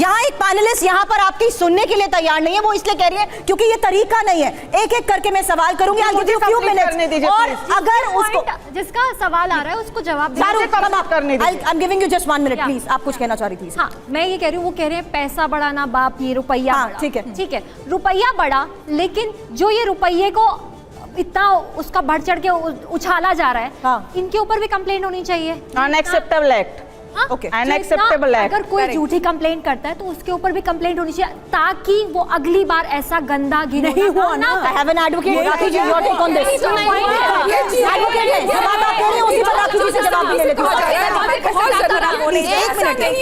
यहाँ एक पैनलिस्ट यहाँ पर आपकी सुनने के लिए तैयार नहीं है, वो इसलिए कह रही है क्योंकि ये तरीका नहीं है। एक एक करके मैं सवाल करूंगी, I'll give you few minutes, और अगर उसको जिसका सवाल आ रहा है उसको जवाब करने दीजिए। I'm giving you just 1 minute, please। आप कुछ कहना चाह रही थी? हाँ, मैं ये कह रही हूँ, वो कह रहे हैं पैसा बढ़ाना बाप, ये रुपया। हाँ, ठीक है, ठीक है, रुपया बढ़ा, लेकिन जो ये रुपये को इतना उसका बढ़ चढ़ के उछाला जा रहा है, हाँ। इनके ऊपर भी कंप्लेंट होनी चाहिए। Unacceptable act. Okay, unacceptable act. अगर कोई झूठी कंप्लेंट करता है तो उसके ऊपर भी कंप्लेंट होनी चाहिए, ताकि वो अगली बार ऐसा गंदा नहीं हुआ ना। I have an advocate, Rakhi ji, your take on this। Advocate है, जवाब आप दे रहे हो, उसी पर राखी जी से जवाब भी ले लेते हैं।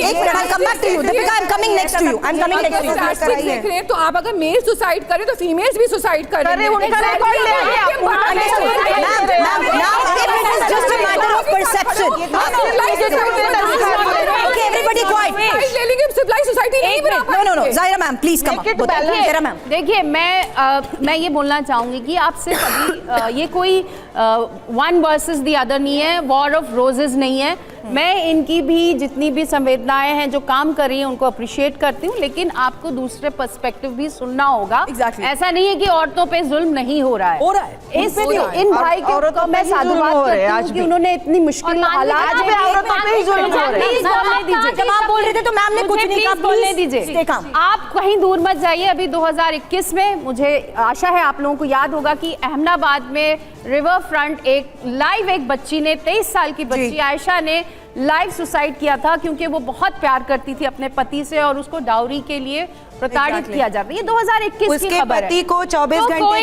एक minute, I'll come back to you। Deepika, I'm coming next to you। I'm coming next to you। देख रहे हैं तो आप अगर मेल सुसाइड करें तो फीमेल्स भी सुसाइड करें। उनका रिकॉर्ड ले just a matter of perception। Okay, everybody quiet। ले लेंगे, सिविलाइज्ड सोसाइटी नहीं बना पाएंगे। No, Zaira ma'am, please come up। Zaira ma'am, देखिए, मैं ये बोलना चाहूंगी कि आप सिर्फ अभी ये कोई वन वर्सेस द अदर नहीं है, वॉर ऑफ रोजेस नहीं है। मैं इनकी भी जितनी भी संवेदनाएं हैं जो काम कर रही हैं उनको अप्रिशिएट करती हूँ, लेकिन आपको दूसरे पर्सपेक्टिव भी सुनना होगा। Exactly। ऐसा नहीं है कि औरतों पे जुल्म नहीं हो रहा है, इन भाई को मैं साधुवाद करती हूँ कि उन्होंने इतनी मुश्किल हालात में औरतों पे ही जुल्म हो रहे हैं। जब आप बोल रहे थे तो मैम ने कुछ नहीं कहा, बोलने दीजिए। आप कहीं दूर मत जाइए। अभी 2021 में मुझे आशा है आप लोगों को याद होगा कि अहमदाबाद में रिवर फ्रंट एक बच्ची ने 23 साल की बच्ची आयशा ने लाइव सुसाइड किया था, क्योंकि वो बहुत प्यार करती थी अपने पति से और उसको डाउरी के लिए प्रताड़ित किया जाता है। ये 2021 की खबर है। पति को 24 घंटे।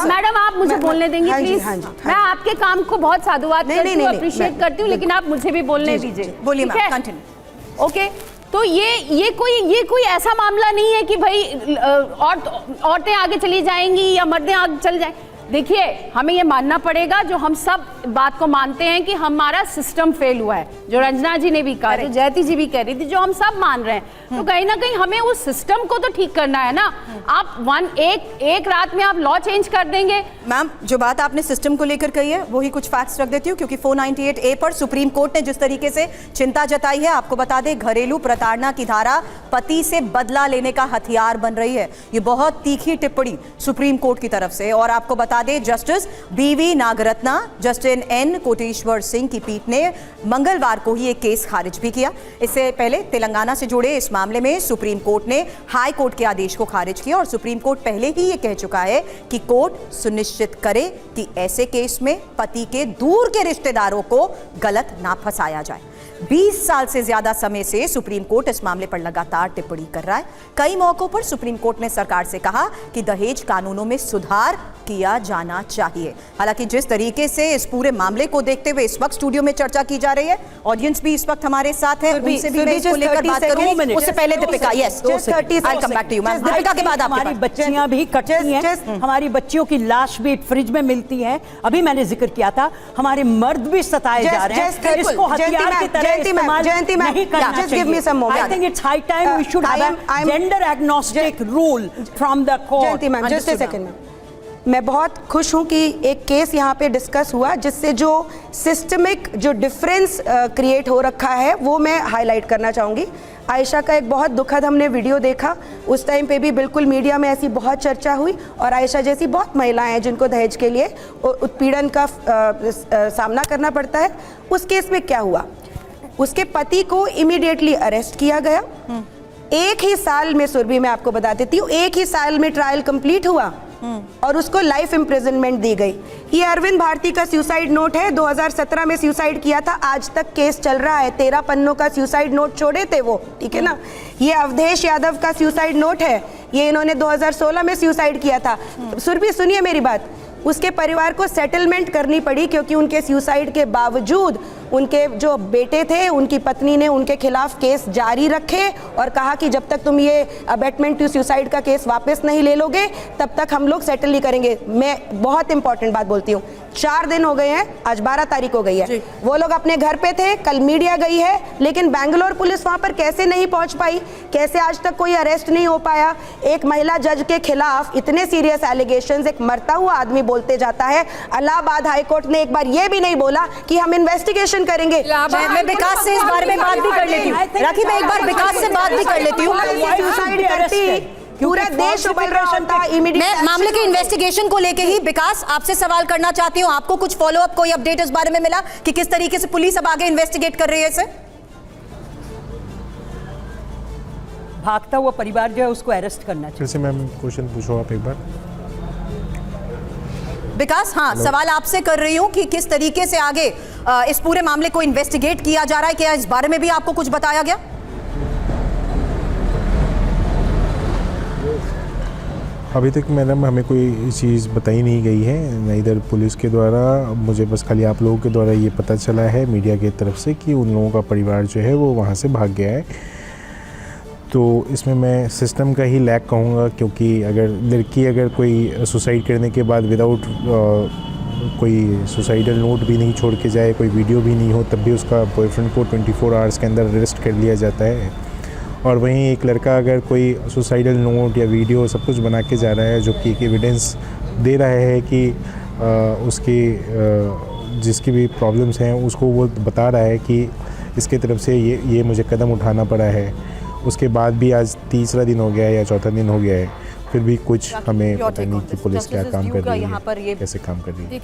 मैडम, आप मुझे बोलने देंगे प्लीज? मैं आपके काम को बहुत साधुवाद करती हूँ, अप्रिशिएट करती हूँ, लेकिन आप मुझे भी बोलने दीजिए। बोलिए मैम, कंटिन्यू। ओके, तो ये कोई ऐसा मामला नहीं है कि भाई औरतें आगे चली जाएंगी या मर्दें आगे चल जाएं। देखिए, हमें ये मानना पड़ेगा, जो हम सब बात को मानते हैं कि हमारा सिस्टम फेल हुआ है, जो रंजना जी ने भी कहा, जो जयती जी भी कह रही थी, जो हम सब मान रहे हैं, तो कहीं ना कहीं हमें उस सिस्टम को तो ठीक करना है ना। आप एक रात में आप लॉ चेंज कर देंगे? मैम, जो बात आपने सिस्टम को लेकर कही है वही कुछ फैक्ट्स रख देती हूँ, क्योंकि 498A पर सुप्रीम कोर्ट ने जिस तरीके से चिंता जताई है, आपको बता दें, घरेलू प्रताड़ना की धारा पति से बदला लेने का हथियार बन रही है। ये बहुत तीखी टिप्पणी सुप्रीम कोर्ट की तरफ से। और आपको बता दें, justice BV Nagarathna, justice N Koteshwar Singh की पीठ ने मंगलवार को ही एक केस खारिज भी किया। इससे पहले तेलंगाना से जुड़े इस मामले में सुप्रीम कोर्ट ने हाई कोर्ट के आदेश को खारिज किया, और सुप्रीम कोर्ट पहले ही ये कह चुका है कि कोर्ट सुनिश्चित करे कि ऐसे केस में पति के दूर के रिश्तेदारों को गलत ना फंसाया जाए। 20 साल से ज्यादा समय से सुप्रीम कोर्ट इस मामले पर लगातार टिप्पणी कर रहा है। कई मौकों पर सुप्रीम कोर्ट ने सरकार से कहा कि दहेज कानूनों में सुधार किया जाना चाहिए। हालांकि जिस तरीके से इस पूरे मामले को देखते हुए इस वक्त स्टूडियो में चर्चा की जा रही है, ऑडियंस भी इस वक्त हमारे साथ है, उनसे भी मैं इसको लेकर बात करूंगी। उससे पहले Deepika, yes, I'll come back to you, ma'am. Deepika के बाद हमारी बच्चियां भी कटती हैं, हमारी बच्चियों की लाश भी फ्रिज में मिलती है। अभी मैंने जिक्र किया था, हमारे मर्द भी सताए जा रहे हैं। इसको हथियार की तरह इस्तेमाल नहीं करना चाहिए। I think it's high time we should have a gender agnostic rule from the court। just a second, मैं बहुत खुश हूँ कि एक केस यहाँ पे डिस्कस हुआ, जिससे जो सिस्टमिक जो डिफरेंस क्रिएट हो रखा है वो मैं हाईलाइट करना चाहूँगी। आयशा का एक बहुत दुखद हमने वीडियो देखा, उस टाइम पे भी बिल्कुल मीडिया में ऐसी बहुत चर्चा हुई, और आयशा जैसी बहुत महिलाएं हैं जिनको दहेज के लिए उत्पीड़न का सामना करना पड़ता है। उस केस में क्या हुआ, उसके पति को इमीडिएटली अरेस्ट किया गया। एक ही साल में, सुरभि मैं आपको बता देती हूँ, एक ही साल में ट्रायल कंप्लीट हुआ और उसको लाइफ इम्प्रिजनमेंट दी गई। ये अरविंद भारती का सुसाइड नोट है, 2017 में सुसाइड किया था, आज तक केस चल रहा है। 13 पन्नों का सुसाइड नोट छोड़े थे वो, ठीक है ना। ये अवधेश यादव का सुसाइड नोट है, ये इन्होंने 2016 में सुसाइड किया था। सुरभि सुनिए मेरी बात, उसके परिवार को सेटलमेंट करनी पड़ी, क्योंकि उनके सुसाइड के बावजूद उनके जो बेटे थे, उनकी पत्नी ने उनके खिलाफ केस जारी रखे और कहा कि जब तक तुम ये अबेटमेंट टू सुसाइड का केस वापस नहीं ले लोगे तब तक हम लोग सेटल नहीं करेंगे। मैं बहुत इंपॉर्टेंट बात बोलती हूँ, 4 दिन हो गए हैं, आज 12 तारीख हो गई है, वो लोग अपने घर पे थे, कल मीडिया गई है, लेकिन बेंगलोर पुलिस वहां पर कैसे नहीं पहुंच पाई, कैसे आज तक कोई अरेस्ट नहीं हो पाया। एक महिला जज के खिलाफ इतने सीरियस एलिगेशंस एक मरता हुआ आदमी बोलते जाता है। इलाहाबाद हाईकोर्ट ने एक बार ये भी नहीं बोला कि हम इन्वेस्टिगेशन इन्वेस्टिगेशन करेंगे। मैं विकास से इस बारे में बात भी कर लेती हूँ। राखी, मैं एक बार विकास से बात भी कर लेती हूँ। सुसाइड करती पूरा देश उबल रहा होता। मैं मामले के इन्वेस्टिगेशन को लेके ही विकास आपसे सवाल करना चाहती हूँ। आपको कुछ फॉलो अप, कोई अपडेट इस बारे में मिला कि किस तरीके से पुलिस अब आगे इन्वेस्टिगेट कर रही है इसे? भागता हुआ परिवार जो है उसको अरेस्ट करना चाहिए। फिर से मैम क्वेश्चन पूछो आप एक बार। विकास, हाँ, सवाल आपसे कर रही हूँ कि किस तरीके से आगे इस पूरे मामले को इन्वेस्टिगेट किया जा रहा है। क्या इस बारे में भी आपको कुछ बताया गया? अभी तक मैडम हमें कोई चीज़ बताई नहीं गई है, न इधर पुलिस के द्वारा। मुझे बस खाली आप लोगों के द्वारा ये पता चला है मीडिया की तरफ से कि उन लोगों का परिवार जो है वो वहाँ से भाग गया है। तो इसमें मैं सिस्टम का ही लैक कहूँगा, क्योंकि अगर लड़की अगर कोई सुसाइड करने के बाद विदाउट कोई सुसाइडल नोट भी नहीं छोड़ के जाए, कोई वीडियो भी नहीं हो, तब भी उसका बॉयफ्रेंड को 24 आवर्स के अंदर अरेस्ट कर लिया जाता है। और वहीं एक लड़का अगर कोई सुसाइडल नोट या वीडियो सब कुछ बना के जा रहा है, जो कि एक एविडेंस दे रहा है कि उसकी जिसकी भी प्रॉब्लम्स हैं उसको वो बता रहा है कि इसके तरफ से ये मुझे कदम उठाना पड़ा है, उसके बाद भी आज तीसरा दिन हो गया है या चौथा दिन हो गया है, फिर भी कुछ हमें पता नहीं कि पुलिस क्या काम कर रही है, कैसे काम कर रही है।